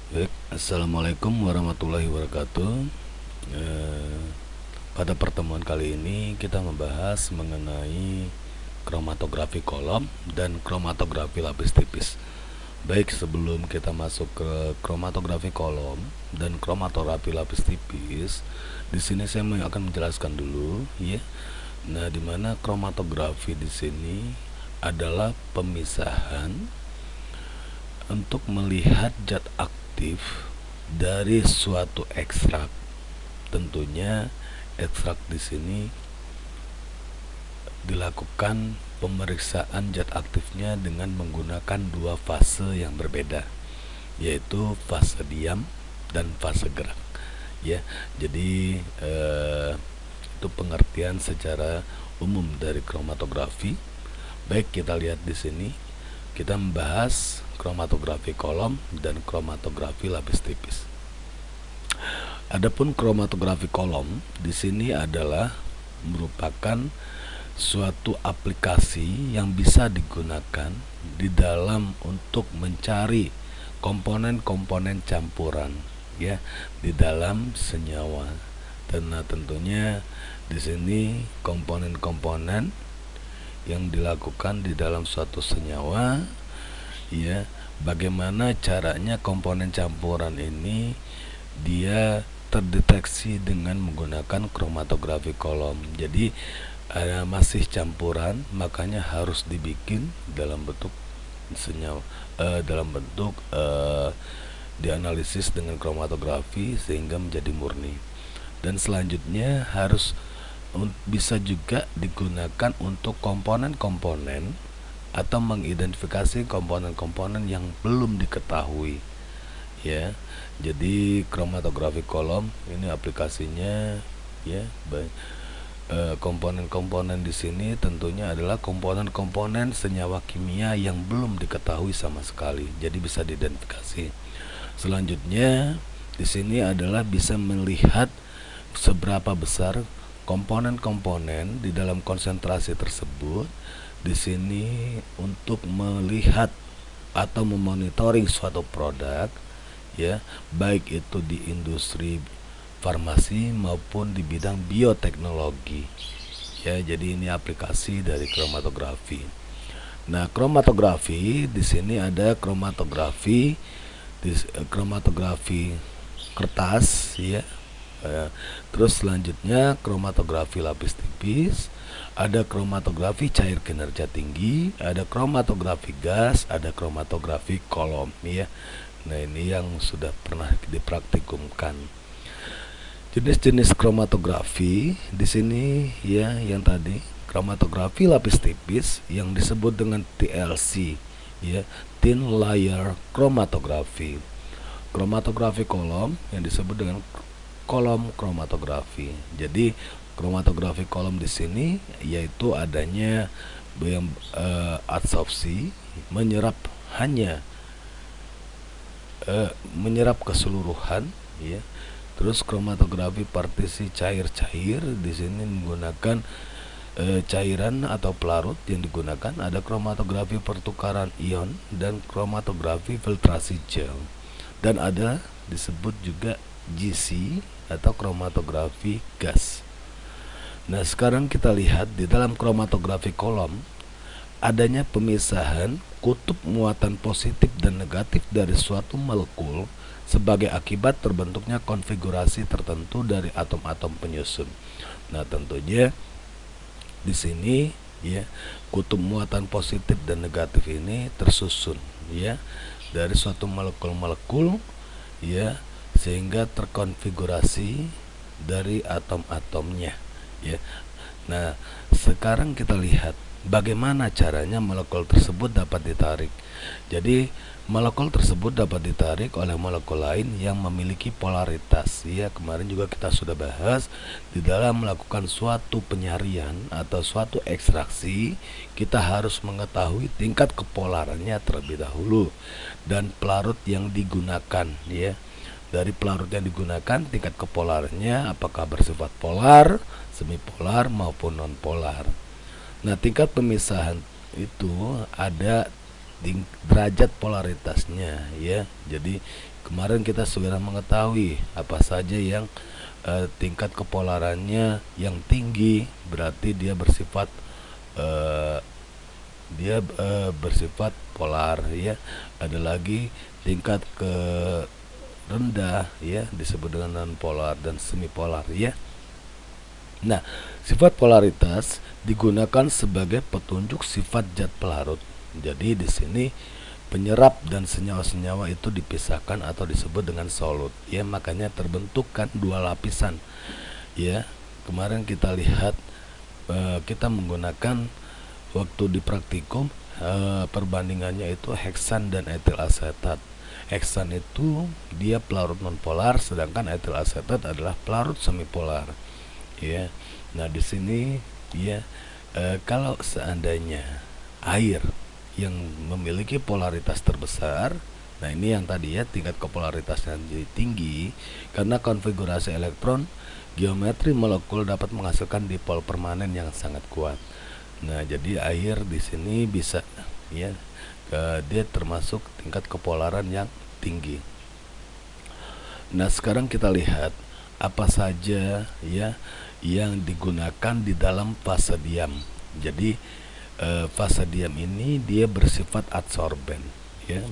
Baik, assalamualaikum warahmatullahi wabarakatuh. Eh, Pada pertemuan kali ini kita membahas mengenai kromatografi kolom dan kromatografi lapis tipis. Baik, sebelum kita masuk ke kromatografi kolom dan kromatografi lapis tipis, di sini saya akan menjelaskan dulu, ya. Nah, di mana kromatografi di sini adalah pemisahan untuk melihat zat aktif dari suatu ekstrak. Tentunya ekstrak di sini dilakukan pemeriksaan zat aktifnya dengan menggunakan dua fase yang berbeda, yaitu fase diam dan fase gerak. Ya, jadi itu pengertian secara umum dari kromatografi. Baik, kita lihat di sini. Kita membahas kromatografi kolom dan kromatografi lapis tipis. Adapun kromatografi kolom di sini adalah merupakan suatu aplikasi yang bisa digunakan di dalam untuk mencari komponen-komponen campuran, ya, di dalam senyawa. Dan tentunya di sini komponen-komponen yang dilakukan di dalam suatu senyawa, ya, bagaimana caranya komponen campuran ini dia terdeteksi dengan menggunakan kromatografi kolom. Jadi masih campuran, makanya harus dibikin dalam bentuk senyawa, dalam bentuk dianalisis dengan kromatografi sehingga menjadi murni. Dan selanjutnya harus bisa juga digunakan untuk komponen-komponen atau mengidentifikasi komponen-komponen yang belum diketahui, ya. Jadi kromatografi kolom ini aplikasinya, ya. Komponen-komponen di sini tentunya adalah komponen-komponen senyawa kimia yang belum diketahui sama sekali, jadi bisa diidentifikasi. Selanjutnya di sini adalah bisa melihat seberapa besar komponen-komponen di dalam konsentrasi tersebut. Di sini untuk melihat atau memonitoring suatu produk, ya, baik itu di industri farmasi maupun di bidang bioteknologi, ya. Jadi ini aplikasi dari kromatografi. Nah, kromatografi di sini ada kromatografi kertas, ya. Terus selanjutnya kromatografi lapis tipis, ada kromatografi cair kinerja tinggi, ada kromatografi gas, ada kromatografi kolom, ya. Nah, ini yang sudah pernah dipraktikumkan. Jenis-jenis kromatografi di sini, ya, yang tadi kromatografi lapis tipis yang disebut dengan TLC, ya, thin layer kromatografi. Kromatografi kolom yang disebut dengan kolom kromatografi. Jadi kromatografi kolom di sini yaitu adanya yang adsorpsi, menyerap keseluruhan, ya. Terus kromatografi partisi cair-cair di sini menggunakan cairan atau pelarut yang digunakan. Ada kromatografi pertukaran ion dan kromatografi filtrasi gel. Dan ada disebut juga GC atau kromatografi gas. Nah, sekarang kita lihat di dalam kromatografi kolom adanya pemisahan kutub muatan positif dan negatif dari suatu molekul sebagai akibat terbentuknya konfigurasi tertentu dari atom-atom penyusun. Nah, tentunya di sini, ya, kutub muatan positif dan negatif ini tersusun, ya, dari suatu molekul-molekul, ya, sehingga terkonfigurasi dari atom-atomnya, ya. Nah, sekarang kita lihat bagaimana caranya molekul tersebut dapat ditarik. Jadi molekul tersebut dapat ditarik oleh molekul lain yang memiliki polaritas, ya. Kemarin juga kita sudah bahas di dalam melakukan suatu penyarian atau suatu ekstraksi, kita harus mengetahui tingkat kepolarannya terlebih dahulu dan pelarut yang digunakan, ya. Dari pelarut yang digunakan, tingkat kepolarannya apakah bersifat polar, semipolar maupun nonpolar. Nah, tingkat pemisahan itu ada derajat polaritasnya, ya. Jadi kemarin kita sudah mengetahui apa saja yang tingkat kepolarannya yang tinggi, berarti dia bersifat eh, bersifat polar ya. Ada lagi tingkat ke rendah ya, disebut dengan non polar dan semi polar ya. Nah, sifat polaritas digunakan sebagai petunjuk sifat zat pelarut. Jadi di sini penyerap dan senyawa-senyawa itu dipisahkan atau disebut dengan solut ya, makanya terbentukkan dua lapisan ya. Kemarin kita lihat kita menggunakan waktu di praktikum perbandingannya itu heksan dan etil asetat. Heksan itu dia pelarut nonpolar, sedangkan etil asetat adalah pelarut semipolar ya. Nah di sini ya, kalau seandainya air yang memiliki polaritas terbesar, nah ini yang tadi ya, tingkat kepolaritasnya tinggi karena konfigurasi elektron geometri molekul dapat menghasilkan dipol permanen yang sangat kuat. Nah jadi air di sini bisa ya, dia termasuk tingkat kepolaran yang tinggi. Nah sekarang kita lihat apa saja ya yang digunakan di dalam fase diam. Jadi fase diam ini dia bersifat adsorben ya,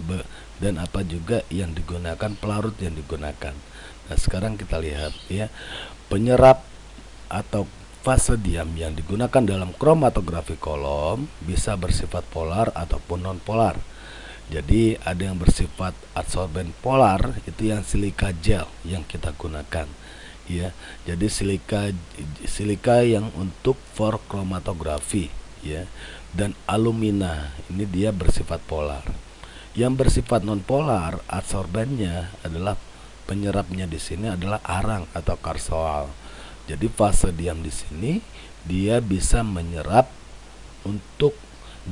dan apa juga yang digunakan, pelarut yang digunakan. Nah sekarang kita lihat ya, penyerap atau fase diam yang digunakan dalam kromatografi kolom bisa bersifat polar ataupun non polar. Jadi ada yang bersifat adsorben polar, itu yang silika gel yang kita gunakan ya. Jadi silika yang untuk for kromatografi ya, dan alumina ini dia bersifat polar. Yang bersifat non polar, adsorbennya adalah penyerapnya di sini adalah arang atau karsoal. Jadi fase diam di sini dia bisa menyerap untuk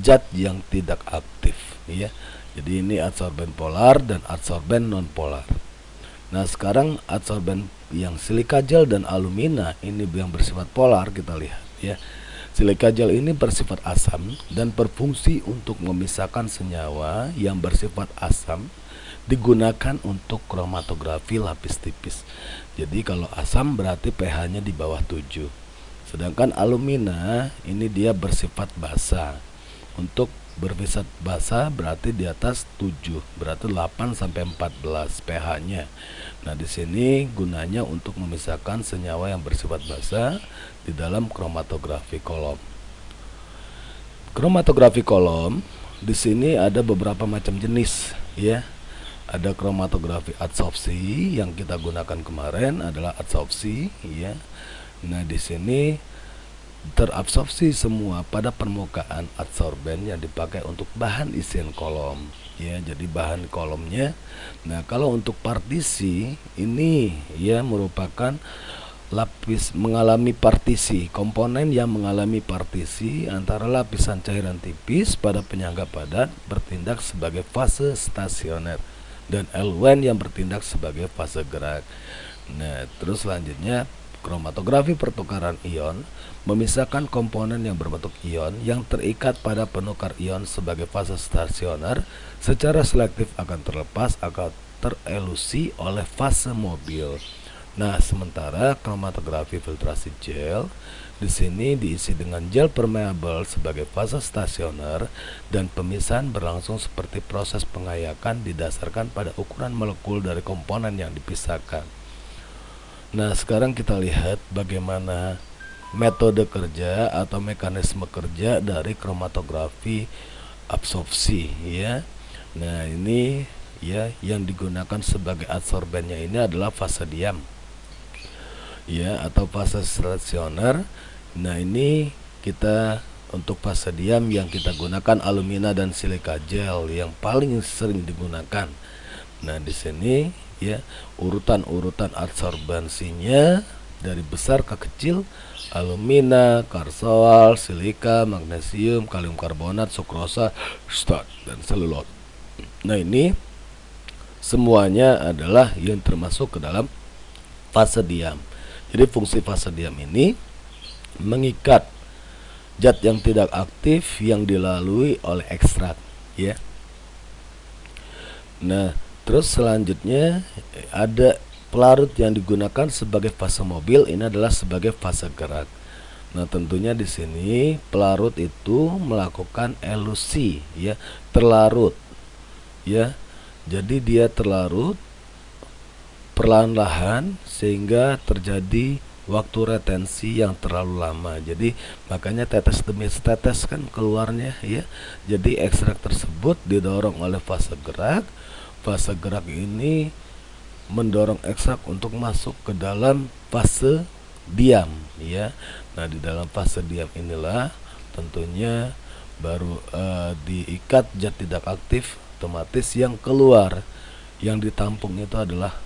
zat yang tidak aktif ya. Jadi ini adsorben polar dan adsorben non polar. Nah sekarang adsorben yang silika gel dan alumina ini yang bersifat polar, kita lihat ya. Silika gel ini bersifat asam dan berfungsi untuk memisahkan senyawa yang bersifat asam, digunakan untuk kromatografi lapis tipis. Jadi kalau asam berarti pH-nya di bawah 7. Sedangkan alumina ini dia bersifat basa. Untuk bersifat basa berarti di atas 7, berarti 8 sampai 14 pH-nya. Nah, di sini gunanya untuk memisahkan senyawa yang bersifat basa di dalam kromatografi kolom. Kromatografi kolom di sini ada beberapa macam jenis ya. Ada kromatografi adsorpsi yang kita gunakan kemarin adalah adsorpsi ya. Nah, di sini terabsorpsi semua pada permukaan adsorben yang dipakai untuk bahan isian kolom ya. Jadi bahan kolomnya. Nah kalau untuk partisi ini ya merupakan lapis mengalami partisi, komponen yang mengalami partisi antara lapisan cairan tipis pada penyangga padat bertindak sebagai fase stasioner dan elemen yang bertindak sebagai fase gerak. Nah terus selanjutnya kromatografi pertukaran ion memisahkan komponen yang berbentuk ion yang terikat pada penukar ion sebagai fase stasioner secara selektif akan terlepas atau terelusi oleh fase mobil. Nah, sementara kromatografi filtrasi gel di sini diisi dengan gel permeable sebagai fase stasioner dan pemisahan berlangsung seperti proses pengayakan didasarkan pada ukuran molekul dari komponen yang dipisahkan. Nah sekarang kita lihat bagaimana metode kerja atau mekanisme kerja dari kromatografi absorpsi ya. Nah ini ya yang digunakan sebagai adsorbennya ini adalah fase diam ya atau fase stasioner. Nah ini kita untuk fase diam yang kita gunakan alumina dan silika gel yang paling sering digunakan. Nah di sini ya urutan-urutan adsorbensinya dari besar ke kecil: alumina, karsoal, silika, magnesium, kalium karbonat, sukrosa, start dan selulose. Nah ini semuanya adalah yang termasuk ke dalam fase diam. Jadi fungsi fase diam ini mengikat zat yang tidak aktif yang dilalui oleh ekstrak ya. Nah Terus selanjutnya ada pelarut yang digunakan sebagai fase mobil, ini adalah sebagai fase gerak. Nah, tentunya di sini pelarut itu melakukan elusi, ya, terlarut, ya. Jadi dia terlarut perlahan-lahan sehingga terjadi waktu retensi yang terlalu lama. Jadi makanya tetes demi tetes kan keluarnya, ya. Jadi ekstrak tersebut didorong oleh fase gerak. Fase gerak ini mendorong ekstrak untuk masuk ke dalam fase diam, ya. Nah, di dalam fase diam inilah tentunya baru diikat zat tidak aktif otomatis yang keluar. Yang ditampung itu adalah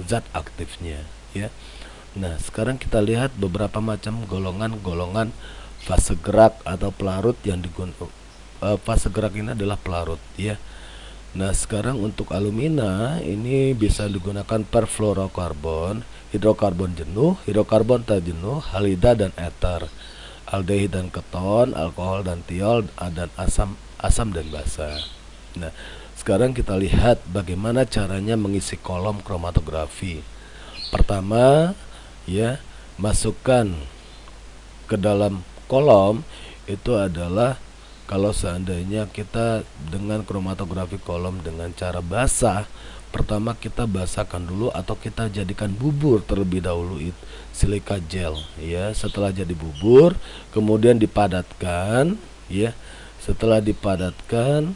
zat aktifnya, ya. Nah, sekarang kita lihat beberapa macam golongan-golongan fase gerak atau pelarut yang digunakan. Fase gerak ini adalah pelarut, ya. Nah, sekarang untuk alumina ini bisa digunakan perfluorokarbon, hidrokarbon jenuh, hidrokarbon tak jenuh, halida dan eter, aldehid dan keton, alkohol dan tiol, dan asam dan basa. Nah, sekarang kita lihat bagaimana caranya mengisi kolom kromatografi. Pertama, ya, masukkan ke dalam kolom itu adalah kalau seandainya kita dengan kromatografi kolom dengan cara basah, pertama kita basahkan dulu atau kita jadikan bubur terlebih dahulu silika gel, ya. Setelah jadi bubur, kemudian dipadatkan, ya. Setelah dipadatkan,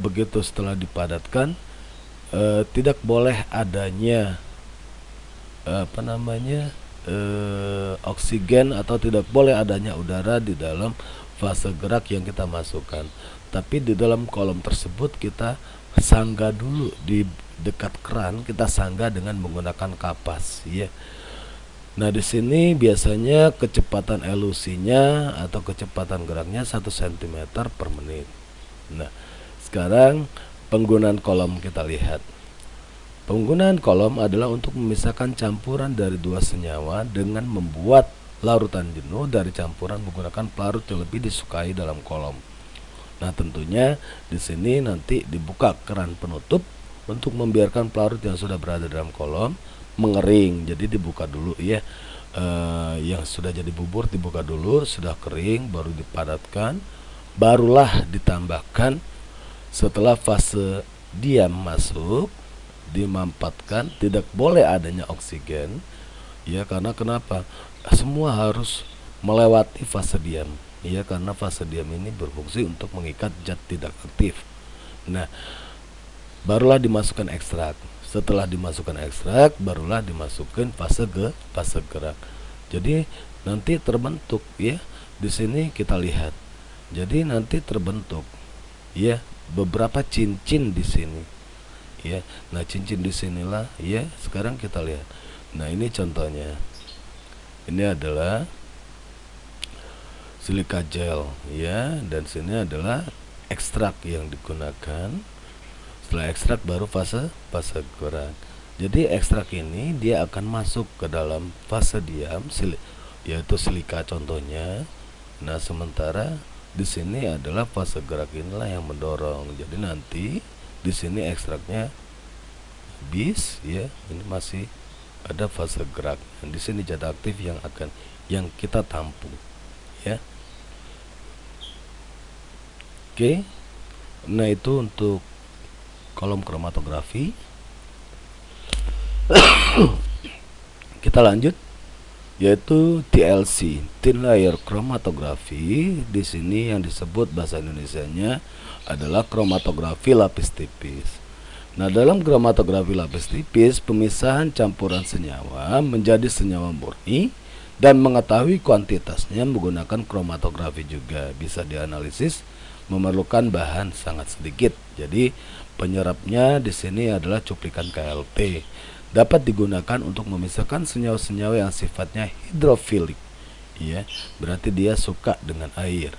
begitu setelah dipadatkan, tidak boleh adanya oksigen atau tidak boleh adanya udara di dalam fase gerak yang kita masukkan. Tapi di dalam kolom tersebut kita sangga dulu di dekat keran, kita sangga dengan menggunakan kapas, ya. Nah, di sini biasanya kecepatan elusinya atau kecepatan geraknya 1 cm per menit. Nah, sekarang penggunaan kolom kita lihat. Penggunaan kolom adalah untuk memisahkan campuran dari dua senyawa dengan membuat larutan jenuh dari campuran menggunakan pelarut yang lebih disukai dalam kolom. Nah, tentunya di sini nanti dibuka keran penutup untuk membiarkan pelarut yang sudah berada dalam kolom mengering. Jadi dibuka dulu, ya. Yang sudah jadi bubur dibuka dulu, sudah kering baru dipadatkan, barulah ditambahkan. Setelah fase diam masuk, dimampatkan, tidak boleh adanya oksigen, ya. Karena kenapa? Semua harus melewati fase diam, ya, karena fase diam ini berfungsi untuk mengikat zat tidak aktif. Nah, barulah dimasukkan ekstrak. Setelah dimasukkan ekstrak, barulah dimasukkan fase gerak. Jadi nanti terbentuk, ya. Di sini kita lihat. Jadi nanti terbentuk, ya, beberapa cincin di sini, ya. Nah, cincin di sinilah, ya. Sekarang kita lihat. Nah, ini contohnya. Ini adalah silika gel, ya, dan sini adalah ekstrak yang digunakan. Setelah ekstrak baru fase gerak. Jadi ekstrak ini dia akan masuk ke dalam fase diam, yaitu silika contohnya. Nah, sementara di sini adalah fase gerak inilah yang mendorong. Jadi nanti di sini ekstraknya habis, ya. Ini masih ada fase gerak. Dan di sini zat aktif yang kita tampung, ya. Oke. Nah, itu untuk kolom kromatografi. Kita lanjut, yaitu TLC, thin layer chromatography. Di sini yang disebut bahasa Indonesianya adalah kromatografi lapis tipis. Nah, dalam kromatografi lapis tipis, pemisahan campuran senyawa menjadi senyawa murni dan mengetahui kuantitasnya menggunakan kromatografi juga bisa dianalisis, memerlukan bahan sangat sedikit. Jadi penyerapnya di sini adalah cuplikan KLT. Dapat digunakan untuk memisahkan senyawa-senyawa yang sifatnya hidrofilik, ya. Berarti dia suka dengan air,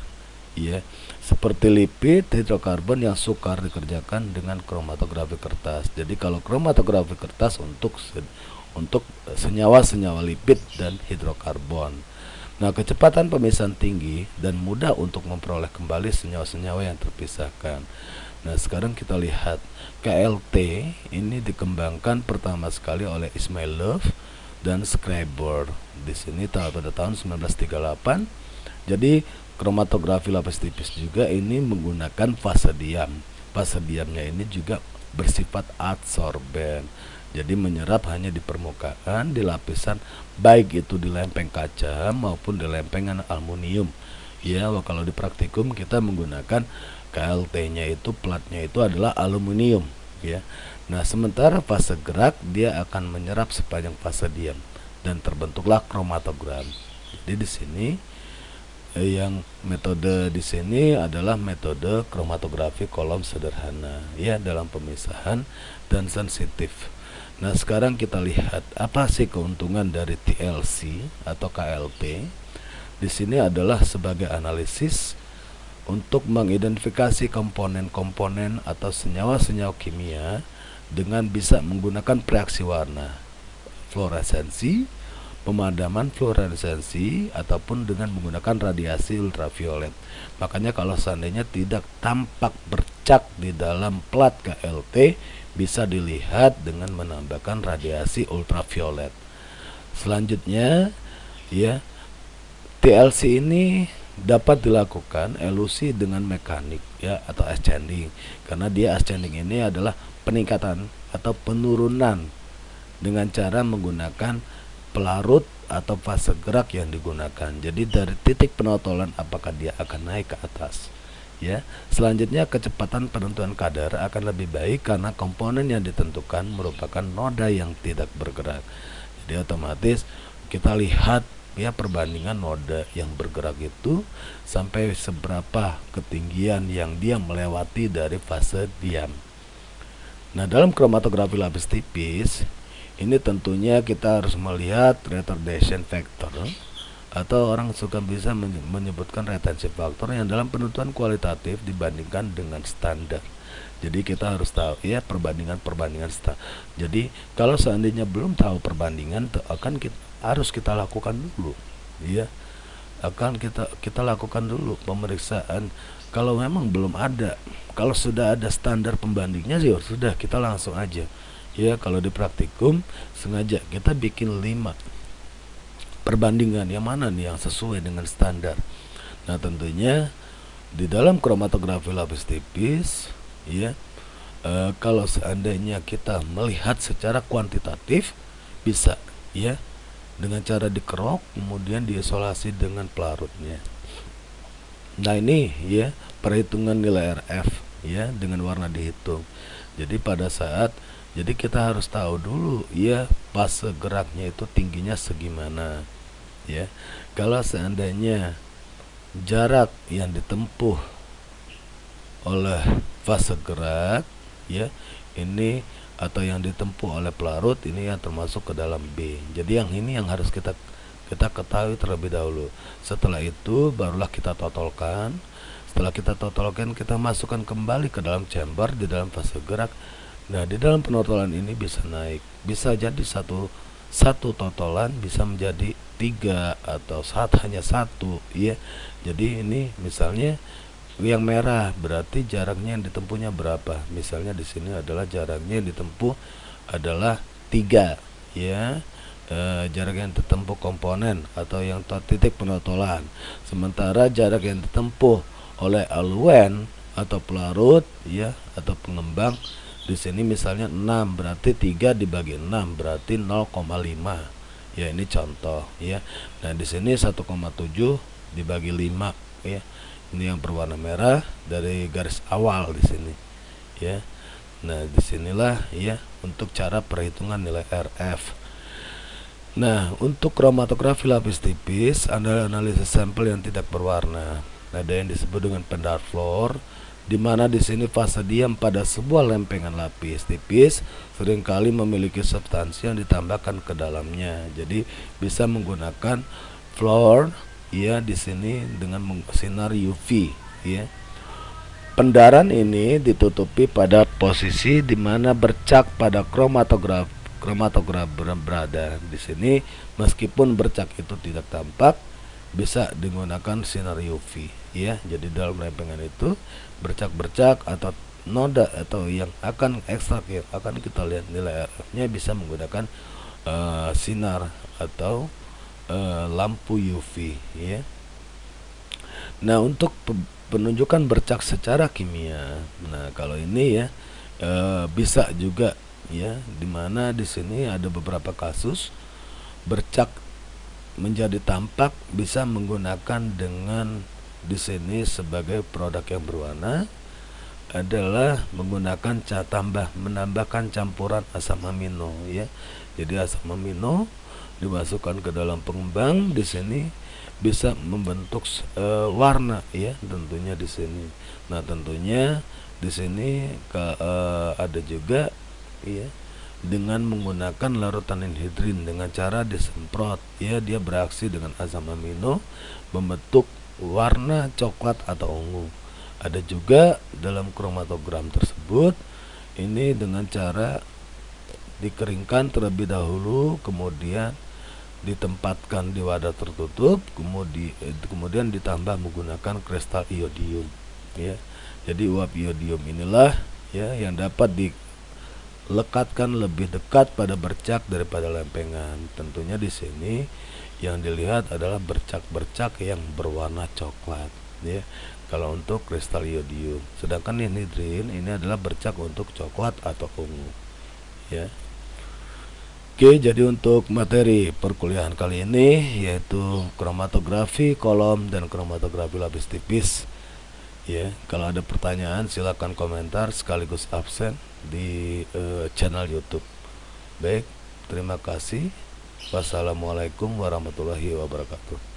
ya. Seperti lipid, hidrokarbon yang sukar dikerjakan dengan kromatografi kertas. Jadi kalau kromatografi kertas untuk senyawa-senyawa lipid dan hidrokarbon. Nah, kecepatan pemisahan tinggi dan mudah untuk memperoleh kembali senyawa-senyawa yang terpisahkan. Nah, sekarang kita lihat KLT ini dikembangkan pertama sekali oleh Ismailov dan Schreiber. Di sini pada tahun 1938. Jadi kromatografi lapis tipis juga ini menggunakan fase diam. Fase diamnya ini juga bersifat adsorben. Jadi menyerap hanya di permukaan, di lapisan, baik itu di lempeng kaca maupun di lempengan aluminium. Ya, kalau di praktikum kita menggunakan KLT-nya itu platnya itu adalah aluminium, ya. Nah, sementara fase gerak dia akan menyerap sepanjang fase diam dan terbentuklah kromatogram. Jadi di sini yang metode di sini adalah metode kromatografi kolom sederhana, ya, dalam pemisahan dan sensitif. Nah, sekarang kita lihat apa sih keuntungan dari TLC atau KLT. Di sini adalah sebagai analisis untuk mengidentifikasi komponen-komponen atau senyawa-senyawa kimia dengan bisa menggunakan reaksi warna, fluoresensi, pemadaman fluoresensi, ataupun dengan menggunakan radiasi ultraviolet. Makanya kalau seandainya tidak tampak bercak di dalam plat KLT, bisa dilihat dengan menambahkan radiasi ultraviolet. Selanjutnya, ya, TLC ini dapat dilakukan elusi dengan mekanik, ya, atau ascending, karena dia ascending ini adalah peningkatan atau penurunan dengan cara menggunakan pelarut atau fase gerak yang digunakan. Jadi dari titik penotolan apakah dia akan naik ke atas, ya. Selanjutnya kecepatan penentuan kadar akan lebih baik karena komponen yang ditentukan merupakan noda yang tidak bergerak. Jadi otomatis kita lihat, ya, perbandingan noda yang bergerak itu sampai seberapa ketinggian yang dia melewati dari fase diam. Nah, dalam kromatografi lapis tipis ini tentunya kita harus melihat retardation factor, atau orang suka bisa menyebutkan retention factor, yang dalam penentuan kualitatif dibandingkan dengan standar. Jadi kita harus tahu, ya, perbandingan Jadi kalau seandainya belum tahu perbandingan, harus kita lakukan dulu, ya. Akan kita lakukan dulu pemeriksaan. Kalau memang belum ada, kalau sudah ada standar pembandingnya, ya sudah, kita langsung aja. Ya, kalau di praktikum sengaja kita bikin 5 perbandingan, yang mana nih yang sesuai dengan standar. Nah, tentunya di dalam kromatografi lapis tipis, ya, kalau seandainya kita melihat secara kuantitatif bisa, ya, dengan cara dikerok kemudian diisolasi dengan pelarutnya. Nah, ini, ya, perhitungan nilai RF, ya, dengan warna dihitung. Jadi kita harus tahu dulu, ya, fase geraknya itu tingginya segimana, ya. Kalau seandainya jarak yang ditempuh oleh fase gerak, ya, ini atau yang ditempuh oleh pelarut ini yang termasuk ke dalam B. Jadi yang ini yang harus kita ketahui terlebih dahulu. Setelah itu barulah kita totolkan. Setelah kita totolkan, kita masukkan kembali ke dalam chamber di dalam fase gerak. Nah, di dalam penotolan ini bisa naik, bisa jadi satu totolan bisa menjadi 3 atau hanya 1, ya. Jadi ini misalnya yang merah berarti jaraknya yang ditempuhnya berapa. Misalnya di sini adalah jaraknya yang ditempuh adalah 3, ya. Jarak yang ditempuh komponen atau yang titik penotolan. Sementara jarak yang ditempuh oleh aluen atau pelarut, ya, atau pengembang di sini misalnya 6, berarti 3 dibagi 6 berarti 0,5. Ya, ini contoh, ya. Nah, di sini 1,7 dibagi 5, ya. Ini yang berwarna merah dari garis awal di sini, ya. Nah, disinilah, ya, untuk cara perhitungan nilai RF. Nah, untuk kromatografi lapis tipis adalah analisis sampel yang tidak berwarna. Ada yang disebut dengan pendar floor, di mana di sini fase diam pada sebuah lempengan lapis tipis seringkali memiliki substansi yang ditambahkan ke dalamnya. Jadi bisa menggunakan floor, ya, di sini dengan sinar UV, ya. Pendaran ini ditutupi pada posisi di mana bercak pada kromatograf berada. Di sini meskipun bercak itu tidak tampak, bisa digunakan sinar UV, ya. Jadi dalam lempengan itu bercak-bercak atau noda atau yang akan ekstrak, yang akan kita lihat nilai RF-nya, bisa menggunakan sinar atau lampu UV ya. Nah, untuk penunjukan bercak secara kimia, nah kalau ini ya bisa juga ya, dimana di sini ada beberapa kasus bercak menjadi tampak bisa menggunakan dengan di sini sebagai produk yang berwarna adalah menggunakan menambahkan campuran asam amino ya. Jadi asam amino dimasukkan ke dalam pengembang, di sini bisa membentuk warna ya tentunya di sini. Nah, tentunya di sini ada juga ya dengan menggunakan larutan anhidrin dengan cara disemprot ya, dia bereaksi dengan asam amino membentuk warna coklat atau ungu. Ada juga dalam kromatogram tersebut ini dengan cara dikeringkan terlebih dahulu, kemudian ditempatkan di wadah tertutup, kemudian ditambah menggunakan kristal iodium ya. Jadi uap iodium inilah ya yang dapat dilekatkan lebih dekat pada bercak daripada lempengan. Tentunya di sini yang dilihat adalah bercak-bercak yang berwarna coklat ya, kalau untuk kristal iodium. Sedangkan anhidrin ini adalah bercak untuk coklat atau ungu ya. Oke, jadi untuk materi perkuliahan kali ini yaitu kromatografi kolom dan kromatografi lapis tipis ya. Kalau ada pertanyaan silakan komentar sekaligus absen di channel YouTube. Baik, terima kasih. Wassalamualaikum warahmatullahi wabarakatuh.